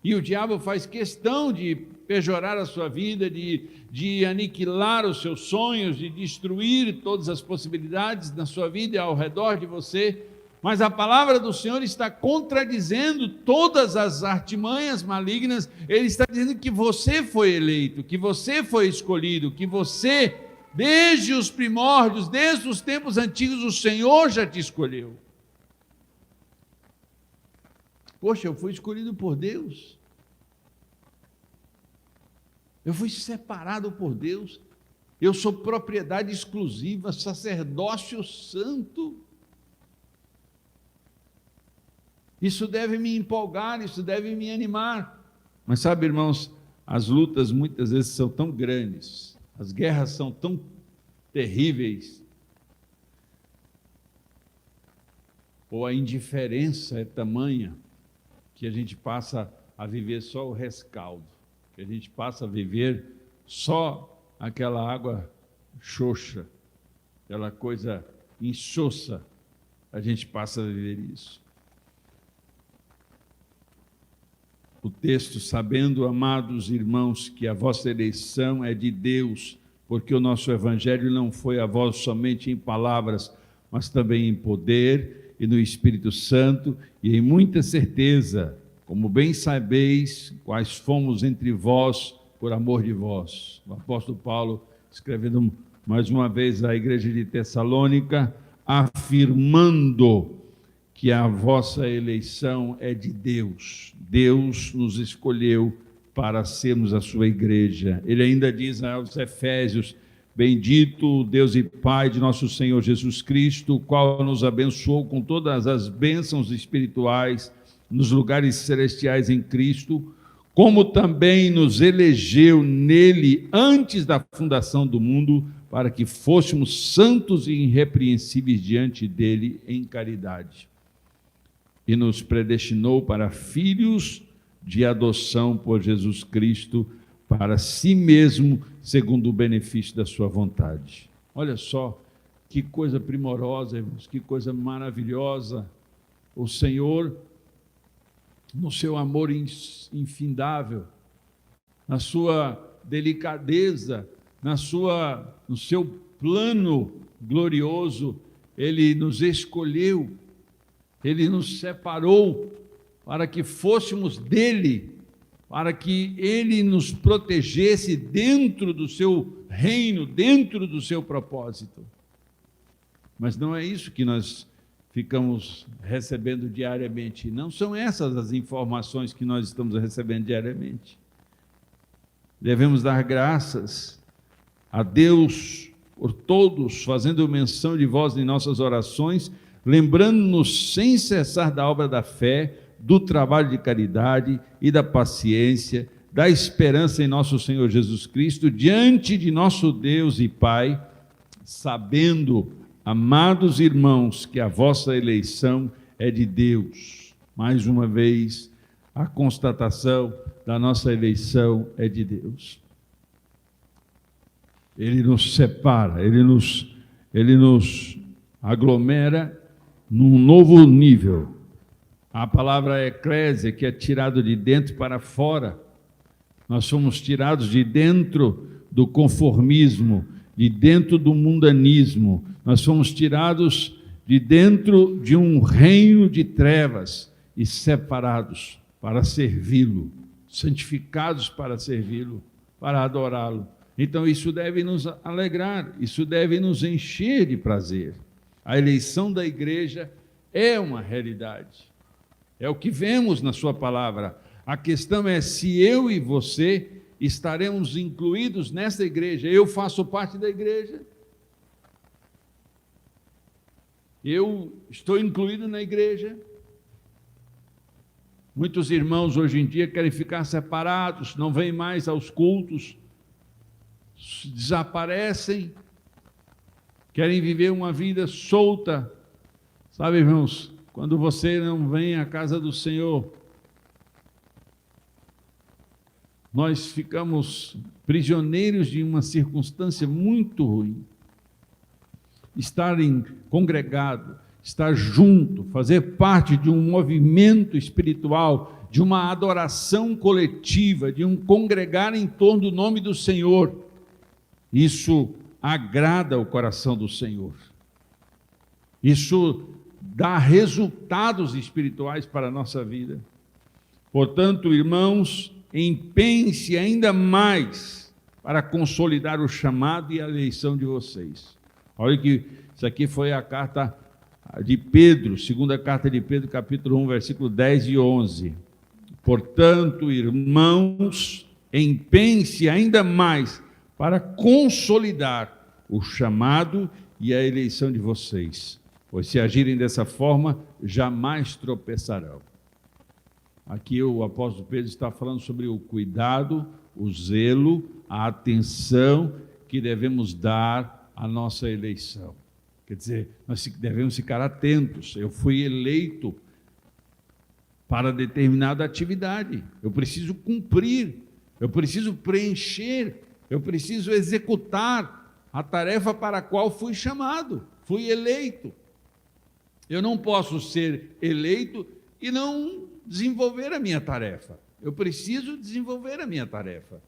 S1: E o diabo faz questão de pejorar a sua vida, de aniquilar os seus sonhos, de destruir todas as possibilidades na sua vida e ao redor de você. Mas a palavra do Senhor está contradizendo todas as artimanhas malignas. Ele está dizendo que você foi eleito, que você foi escolhido, que você, desde os primórdios, desde os tempos antigos, o Senhor já te escolheu. Poxa, eu fui escolhido por Deus. Eu fui separado por Deus. Eu sou propriedade exclusiva, sacerdócio santo. Isso deve me empolgar, isso deve me animar. Mas sabe, irmãos, as lutas muitas vezes são tão grandes, as guerras são tão terríveis, ou a indiferença é tamanha, que a gente passa a viver só o rescaldo, que a gente passa a viver só aquela água xoxa, aquela coisa insossa, a gente passa a viver isso. O texto, sabendo, amados irmãos, que a vossa eleição é de Deus, porque o nosso evangelho não foi a vós somente em palavras, mas também em poder e no Espírito Santo e em muita certeza, como bem sabeis, quais fomos entre vós por amor de vós. O apóstolo Paulo, escrevendo mais uma vez à igreja de Tessalônica, afirmando que a vossa eleição é de Deus. Deus nos escolheu para sermos a sua igreja. Ele ainda diz aos Efésios: bendito o Deus e Pai de nosso Senhor Jesus Cristo, o qual nos abençoou com todas as bênçãos espirituais nos lugares celestiais em Cristo, como também nos elegeu nele antes da fundação do mundo, para que fôssemos santos e irrepreensíveis diante dele em caridade. E nos predestinou para filhos de adoção por Jesus Cristo, para si mesmo, segundo o benefício da sua vontade. Olha só, que coisa primorosa, irmãos, que coisa maravilhosa. O Senhor, no seu amor infindável, na sua delicadeza, no seu plano glorioso, Ele nos escolheu, Ele nos separou para que fôssemos dele, para que Ele nos protegesse dentro do seu reino, dentro do seu propósito. Mas não é isso que nós ficamos recebendo diariamente. Não são essas as informações que nós estamos recebendo diariamente. Devemos dar graças a Deus por todos, fazendo menção de vós em nossas orações, lembrando-nos sem cessar da obra da fé, do trabalho de caridade e da paciência, da esperança em nosso Senhor Jesus Cristo, diante de nosso Deus e Pai, sabendo, amados irmãos, que a vossa eleição é de Deus. Mais uma vez, a constatação da nossa eleição é de Deus. Ele nos separa, Ele nos aglomera num novo nível. A palavra eclésia, que é tirado de dentro para fora. Nós somos tirados de dentro do conformismo, de dentro do mundanismo. Nós somos tirados de dentro de um reino de trevas e separados para servi-lo, santificados para servi-lo, para adorá-lo. Então isso deve nos alegrar, isso deve nos encher de prazer. A eleição da igreja é uma realidade. É o que vemos na sua palavra. A questão é se eu e você estaremos incluídos nessa igreja. Eu faço parte da igreja. Eu estou incluído na igreja. Muitos irmãos hoje em dia querem ficar separados, não vêm mais aos cultos, desaparecem, querem viver uma vida solta. Sabe, irmãos, quando você não vem à casa do Senhor, nós ficamos prisioneiros de uma circunstância muito ruim. Estar congregado, estar junto, fazer parte de um movimento espiritual, de uma adoração coletiva, de um congregar em torno do nome do Senhor, isso agrada o coração do Senhor. Isso dá resultados espirituais para a nossa vida. Portanto, irmãos, empenhem-se ainda mais para consolidar o chamado e a eleição de vocês. Olha que isso aqui foi a carta de Pedro, segunda carta de Pedro, capítulo 1, versículo 10 e 11. Portanto, irmãos, empenhem-se ainda mais para consolidar o chamado e a eleição de vocês, pois se agirem dessa forma, jamais tropeçarão. Aqui o apóstolo Pedro está falando sobre o cuidado, o zelo, a atenção que devemos dar à nossa eleição. Quer dizer, nós devemos ficar atentos. Eu fui eleito para determinada atividade. Eu preciso cumprir, eu preciso preencher, eu preciso executar a tarefa para a qual fui chamado, fui eleito. Eu não posso ser eleito e não desenvolver a minha tarefa. Eu preciso desenvolver a minha tarefa.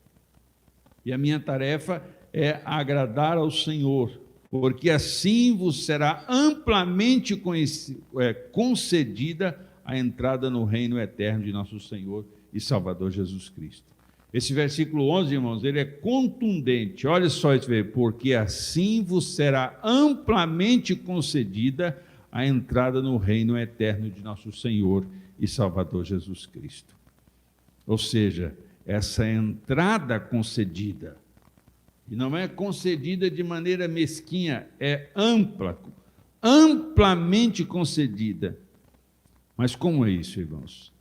S1: E a minha tarefa é agradar ao Senhor, porque assim vos será amplamente concedida a entrada no reino eterno de nosso Senhor e Salvador Jesus Cristo. Esse versículo 11, irmãos, ele é contundente. Olha só isso, porque assim vos será amplamente concedida a entrada no reino eterno de nosso Senhor e Salvador Jesus Cristo. Ou seja, essa entrada concedida, e não é concedida de maneira mesquinha, é ampla, amplamente concedida. Mas como é isso, irmãos?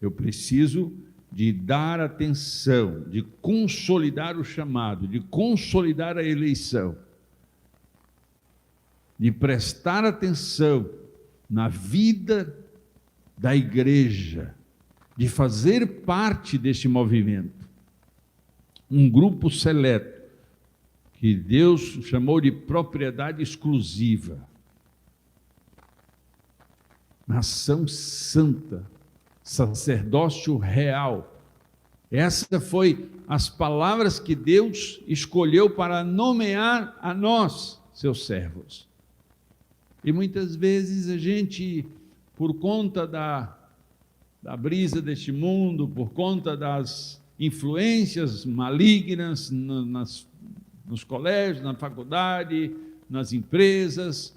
S1: Eu preciso de dar atenção, de consolidar o chamado, de consolidar a eleição, de prestar atenção na vida da igreja, de fazer parte deste movimento. Um grupo seleto, que Deus chamou de propriedade exclusiva. Nação santa, sacerdócio real. Essas foram as palavras que Deus escolheu para nomear a nós, seus servos. E muitas vezes a gente, por conta da brisa deste mundo, por conta das influências malignas nos colégios, na faculdade, nas empresas,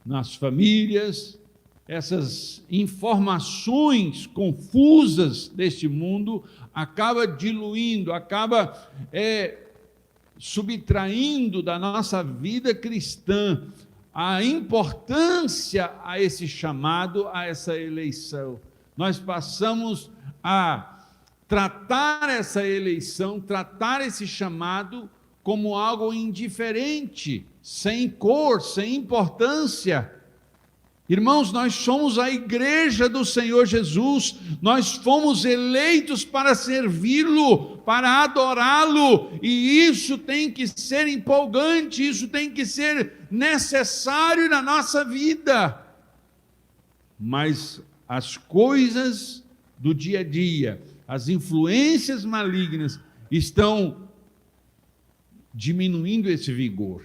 S1: nas famílias, essas informações confusas deste mundo acaba diluindo, acaba subtraindo da nossa vida cristã a importância a esse chamado, a essa eleição. Nós passamos a tratar essa eleição, tratar esse chamado como algo indiferente, sem cor, sem importância. Irmãos, nós somos a igreja do Senhor Jesus, nós fomos eleitos para servi-lo, para adorá-lo, e isso tem que ser empolgante, isso tem que ser necessário na nossa vida. Mas as coisas do dia a dia, as influências malignas estão diminuindo esse vigor.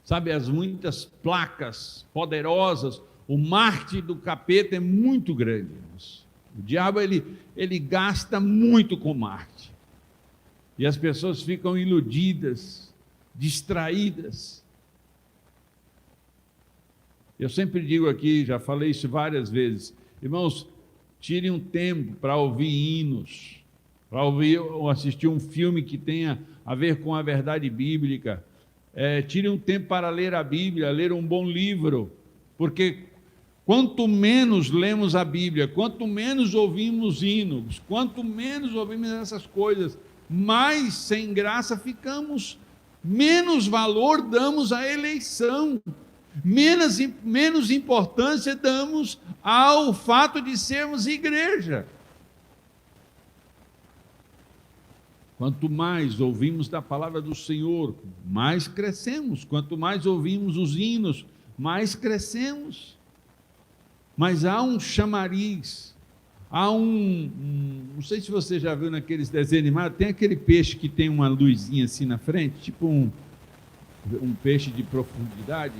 S1: Sabe, as muitas placas poderosas, o marketing do capeta é muito grande. O diabo, ele gasta muito com marketing. E as pessoas ficam iludidas, distraídas. Eu sempre digo aqui, já falei isso várias vezes, irmãos, tirem um tempo para ouvir hinos, para ouvir ou assistir um filme que tenha a ver com a verdade bíblica. Tire um tempo para ler a Bíblia, ler um bom livro, porque Quanto menos lemos a Bíblia, quanto menos ouvimos hinos, quanto menos ouvimos essas coisas, mais sem graça ficamos, menos valor damos à eleição, menos importância damos ao fato de sermos igreja. Quanto mais ouvimos da palavra do Senhor, mais crescemos. Quanto mais ouvimos os hinos, mais crescemos. Mas há um chamariz, não sei se você já viu naqueles desenhos animados, tem aquele peixe que tem uma luzinha assim na frente, tipo um peixe de profundidade,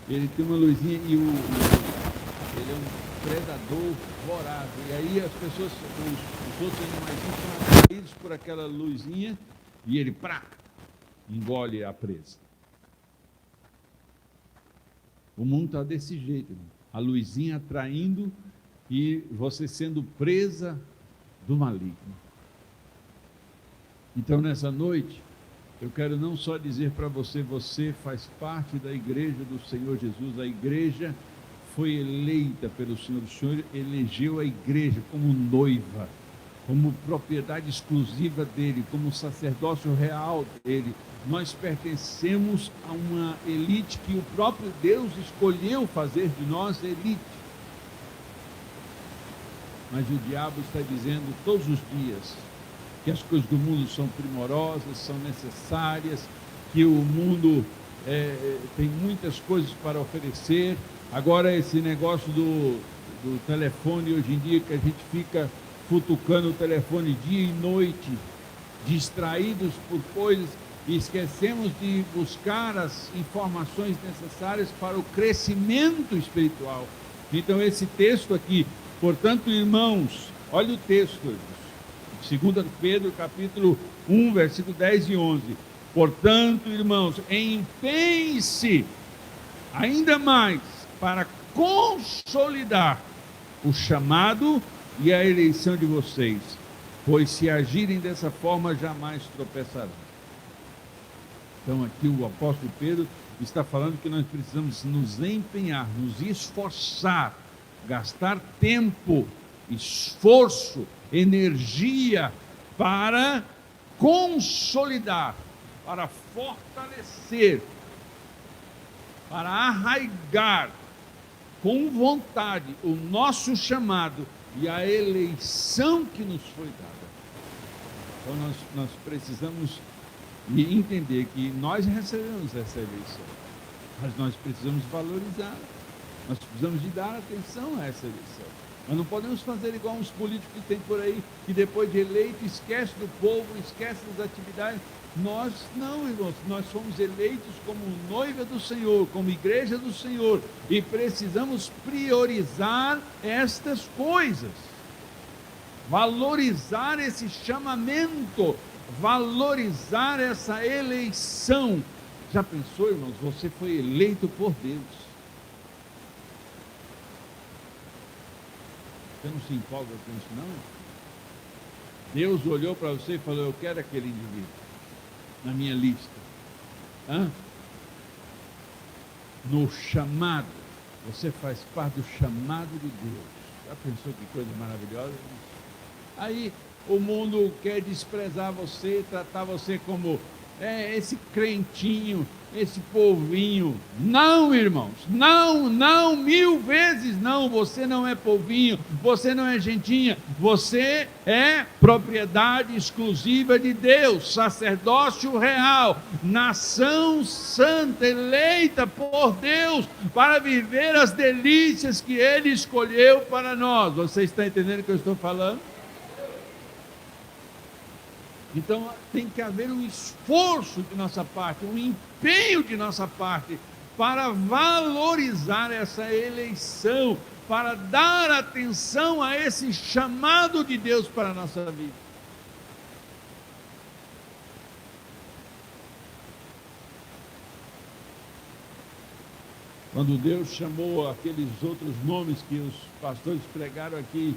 S1: ele tem uma luzinha e ele é um predador voraz, e aí as pessoas, os outros animais são atraídos por aquela luzinha, e ele, engole a presa. O mundo está desse jeito, irmão. A luzinha atraindo e você sendo presa do maligno. Então, nessa noite, eu quero não só dizer para você, você faz parte da igreja do Senhor Jesus, a igreja foi eleita pelo Senhor, o Senhor elegeu a igreja como noiva, como propriedade exclusiva dele, como sacerdócio real dele. Nós pertencemos a uma elite que o próprio Deus escolheu fazer de nós elite. Mas o diabo está dizendo todos os dias que as coisas do mundo são primorosas, são necessárias, que o mundo tem muitas coisas para oferecer. Agora esse negócio do telefone hoje em dia, que a gente fica futucando o telefone dia e noite, distraídos por coisas, e esquecemos de buscar as informações necessárias para o crescimento espiritual. Então esse texto aqui, portanto, irmãos, olha o texto, 2 Pedro capítulo 1, versículo 10 e 11. Portanto, irmãos, empenhe-se ainda mais para consolidar o chamado e a eleição de vocês, pois se agirem dessa forma, jamais tropeçarão. Então aqui o apóstolo Pedro está falando que nós precisamos nos empenhar, nos esforçar, gastar tempo, esforço, energia para consolidar, para fortalecer, para arraigar com vontade o nosso chamado e a eleição que nos foi dada. Então nós precisamos entender que nós recebemos essa eleição, mas nós precisamos valorizar, nós precisamos de dar atenção a essa eleição. Nós não podemos fazer igual uns políticos que tem por aí, que depois de eleito esquece do povo, esquece das atividades. Nós não, irmãos, nós somos eleitos como noiva do Senhor, como igreja do Senhor, e precisamos priorizar estas coisas, valorizar esse chamamento, valorizar essa eleição. Já pensou, irmãos, você foi eleito por Deus. Você não se empolga com isso, não? Deus olhou para você e falou: eu quero aquele indivíduo na minha lista. No chamado, você faz parte do chamado de Deus. Já pensou que coisa maravilhosa? Aí o mundo quer desprezar você, tratar você como esse crentinho, esse povinho. Não, irmãos, não, 1000 vezes não. Você não é povinho, você não é gentinha, você é propriedade exclusiva de Deus, sacerdócio real, nação santa, eleita por Deus para viver as delícias que Ele escolheu para nós. Você está entendendo o que eu estou falando? Então tem que haver um esforço de nossa parte, um empenho de nossa parte para valorizar essa eleição, para dar atenção a esse chamado de Deus para a nossa vida. Quando Deus chamou aqueles outros nomes que os pastores pregaram aqui,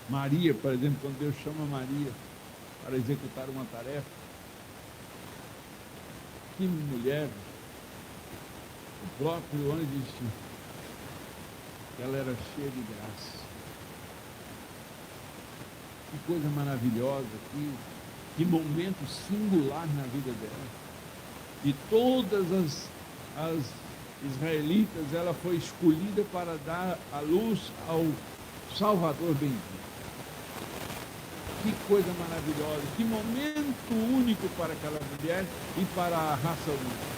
S1: Maria, por exemplo, quando Deus chama Maria para executar uma tarefa, que mulher, o próprio anjo ela era cheia de graça. Que coisa maravilhosa, que momento singular na vida dela. De todas as israelitas, ela foi escolhida para dar a luz ao Salvador bendito. Que coisa maravilhosa, que momento único para aquela mulher e para a raça humana.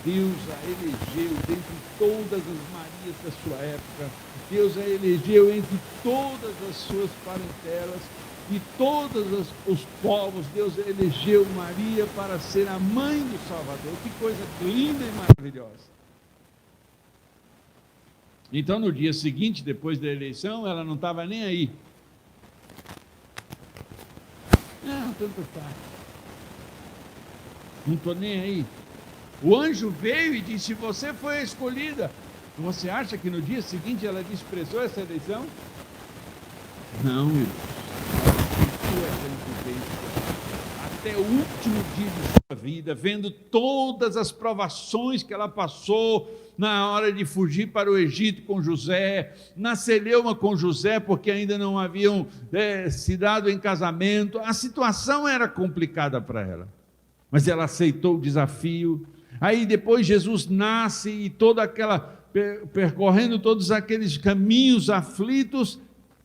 S1: Deus a elegeu dentre todas as Marias da sua época, Deus a elegeu entre todas as suas parentelas, de todos os povos, Deus elegeu Maria para ser a mãe do Salvador. Que coisa linda e maravilhosa. Então, no dia seguinte, depois da eleição, ela não estava nem aí. Não, tanto faz. Não estou nem aí. O anjo veio e disse: você foi escolhida. Você acha que no dia seguinte ela desprezou essa eleição? Não, irmãos. Até o último dia de sua vida, vendo todas as provações que ela passou na hora de fugir para o Egito com José, na celeuma com José, porque ainda não haviam se dado em casamento. A situação era complicada para ela, mas ela aceitou o desafio. Aí depois Jesus nasce e toda aquela, percorrendo todos aqueles caminhos aflitos,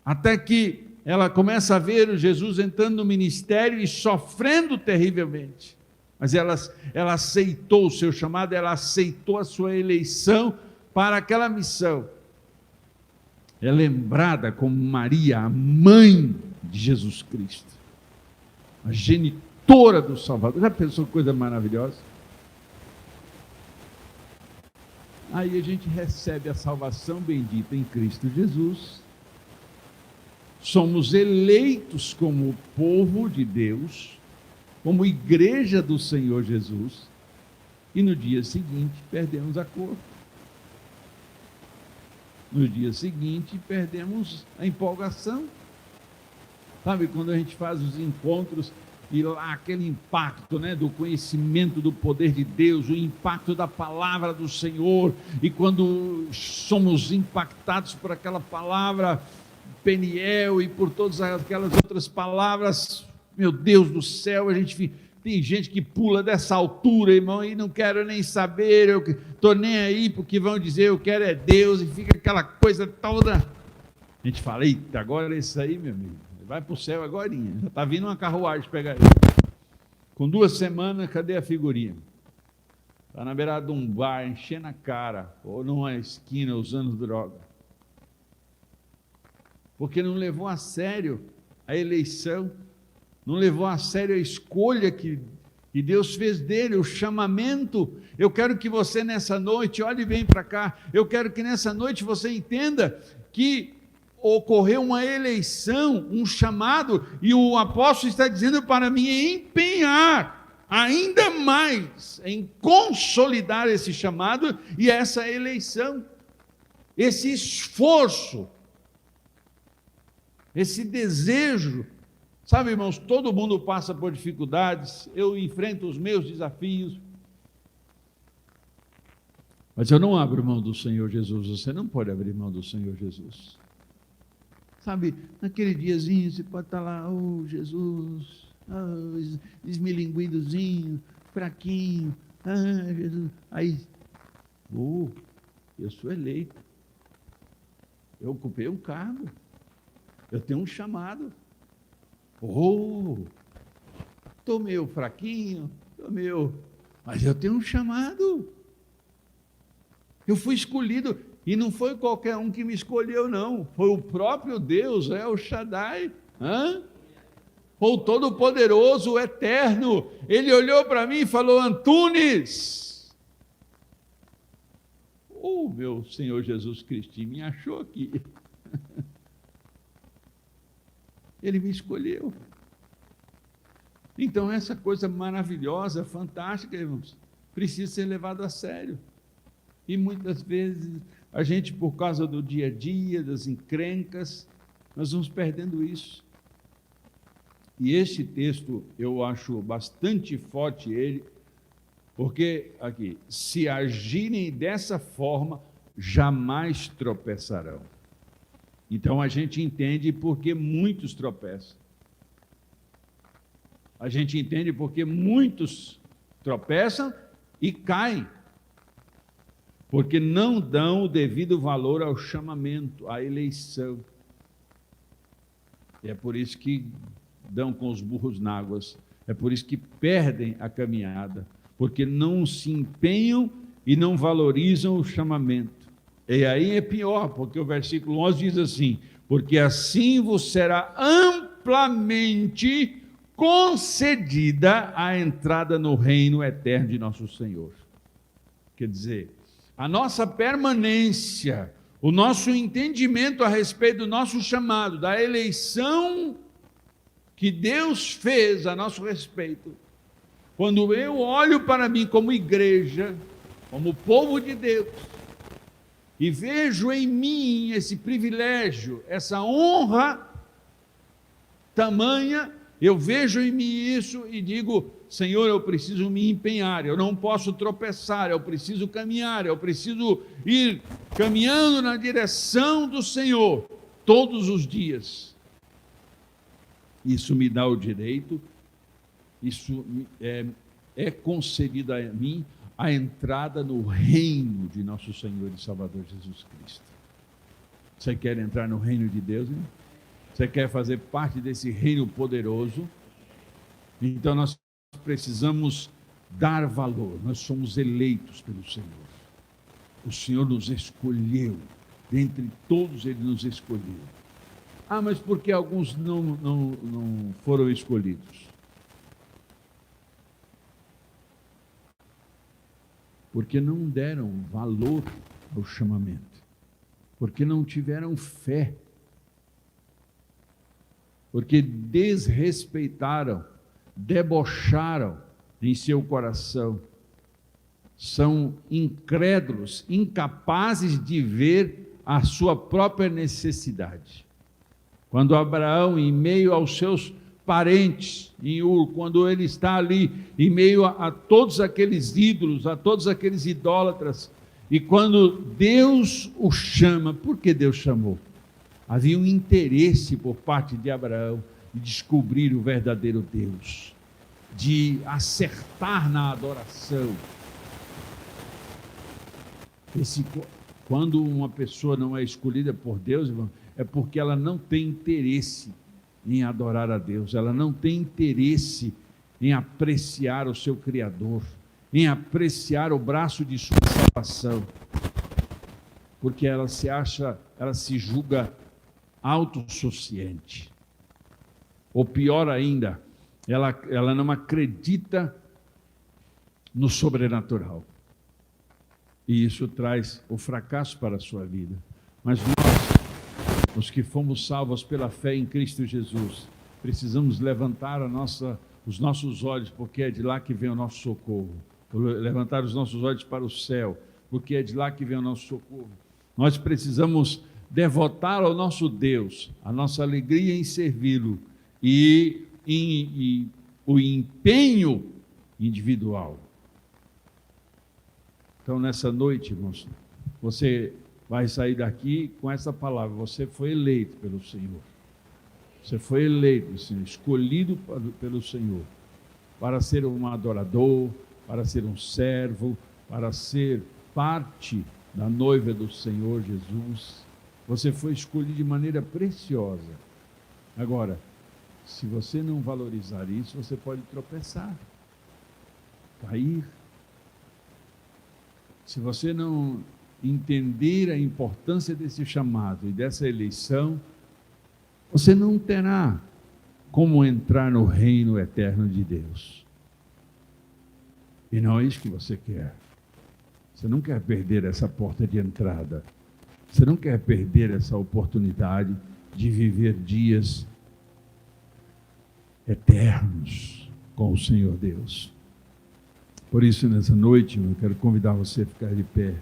S1: até que ela começa a ver o Jesus entrando no ministério e sofrendo terrivelmente. Mas ela aceitou o seu chamado, ela aceitou a sua eleição para aquela missão. É lembrada como Maria, a mãe de Jesus Cristo, a genitora do Salvador. Já pensou que coisa maravilhosa? Aí a gente recebe a salvação bendita em Cristo Jesus. Somos eleitos como povo de Deus, como igreja do Senhor Jesus, e no dia seguinte perdemos a cor. No dia seguinte perdemos a empolgação. Sabe, quando a gente faz os encontros e lá aquele impacto, do conhecimento do poder de Deus, o impacto da palavra do Senhor, e quando somos impactados por aquela palavra Peniel e por todas aquelas outras palavras, meu Deus do céu, tem gente que pula dessa altura, irmão, e não quero nem saber, eu estou nem aí porque vão dizer, eu quero é Deus, e fica aquela coisa toda. A gente fala: eita, agora é isso aí, meu amigo, vai para o céu agora, já está vindo uma carruagem pegar ele. Com 2 semanas, cadê a figurinha? Está na beirada de um bar, enchendo a cara, ou numa esquina usando droga. Porque não levou a sério a eleição, não levou a sério a escolha que Deus fez dele, o chamamento. Eu quero que você nessa noite, olhe bem para cá, eu quero que nessa noite você entenda que ocorreu uma eleição, um chamado, e o apóstolo está dizendo para mim empenhar ainda mais em consolidar esse chamado e essa eleição, esse esforço, esse desejo. Sabe, irmãos, todo mundo passa por dificuldades, eu enfrento os meus desafios, mas eu não abro mão do Senhor Jesus. Você não pode abrir mão do Senhor Jesus. Sabe, naquele diazinho você pode estar lá: oh Jesus, esmilinguidozinho, fraquinho, Jesus. Aí, eu sou eleito, eu ocupei um cargo, eu tenho um chamado. Estou meio fraquinho, mas eu tenho um chamado. Eu fui escolhido, e não foi qualquer um que me escolheu, não. Foi o próprio Deus, o Shaddai, o Todo-Poderoso, o Eterno. Ele olhou para mim e falou: Antunes, meu Senhor Jesus Cristo, me achou aqui. Ele me escolheu. Então, essa coisa maravilhosa, fantástica, irmãos, precisa ser levada a sério. E muitas vezes, a gente, por causa do dia a dia, das encrencas, nós vamos perdendo isso. E este texto, eu acho bastante forte ele, porque, aqui, se agirem dessa forma, jamais tropeçarão. Então a gente entende porque muitos tropeçam. A gente entende porque muitos tropeçam e caem. Porque não dão o devido valor ao chamamento, à eleição. E é por isso que dão com os burros na água. É por isso que perdem a caminhada. Porque não se empenham e não valorizam o chamamento. E aí é pior, porque o versículo 11 diz assim: porque assim vos será amplamente concedida a entrada no reino eterno de nosso Senhor. Quer dizer, a nossa permanência, o nosso entendimento a respeito do nosso chamado, da eleição que Deus fez a nosso respeito, quando eu olho para mim como igreja, como povo de Deus, e vejo em mim esse privilégio, essa honra tamanha, eu vejo em mim isso e digo: Senhor, eu preciso me empenhar, eu não posso tropeçar, eu preciso caminhar, eu preciso ir caminhando na direção do Senhor todos os dias. Isso me dá o direito, isso é concedido a mim, a entrada no reino de nosso Senhor e Salvador Jesus Cristo. Você quer entrar no reino de Deus, né? Você quer fazer parte desse reino poderoso? Então nós precisamos dar valor. Nós somos eleitos pelo Senhor. O Senhor nos escolheu. Dentre todos Ele nos escolheu. Ah, mas por que alguns não foram escolhidos? Porque não deram valor ao chamamento, porque não tiveram fé, porque desrespeitaram, debocharam em seu coração, são incrédulos, incapazes de ver a sua própria necessidade. Quando Abraão, em meio aos seus parentes em Ur, quando ele está ali em meio a todos aqueles ídolos, a todos aqueles idólatras, e quando Deus o chama, por que Deus chamou? Havia um interesse por parte de Abraão de descobrir o verdadeiro Deus, de acertar na adoração. Quando uma pessoa não é escolhida por Deus, irmão, é porque ela não tem interesse em adorar a Deus, ela não tem interesse em apreciar o seu Criador, em apreciar o braço de sua salvação, porque ela se julga autossuficiente, ou pior ainda, ela não acredita no sobrenatural, e isso traz o fracasso para a sua vida. Mas nós, os que fomos salvos pela fé em Cristo Jesus, precisamos levantar os nossos olhos, porque é de lá que vem o nosso socorro. Levantar os nossos olhos para o céu, porque é de lá que vem o nosso socorro. Nós precisamos devotar ao nosso Deus a nossa alegria em servi-lo e o empenho individual. Então, nessa noite, irmãos, você vai sair daqui com essa palavra: você foi eleito pelo Senhor. Você foi eleito, Senhor, escolhido pelo Senhor, para ser um adorador, para ser um servo, para ser parte da noiva do Senhor Jesus. Você foi escolhido de maneira preciosa. Agora, se você não valorizar isso, você pode tropeçar, cair. Se você não entender a importância desse chamado e dessa eleição, você não terá como entrar no reino eterno de Deus. E não é isso que você quer. Você não quer perder essa porta de entrada. Você não quer perder essa oportunidade de viver dias eternos com o Senhor Deus. Por isso, nessa noite, eu quero convidar você a ficar de pé.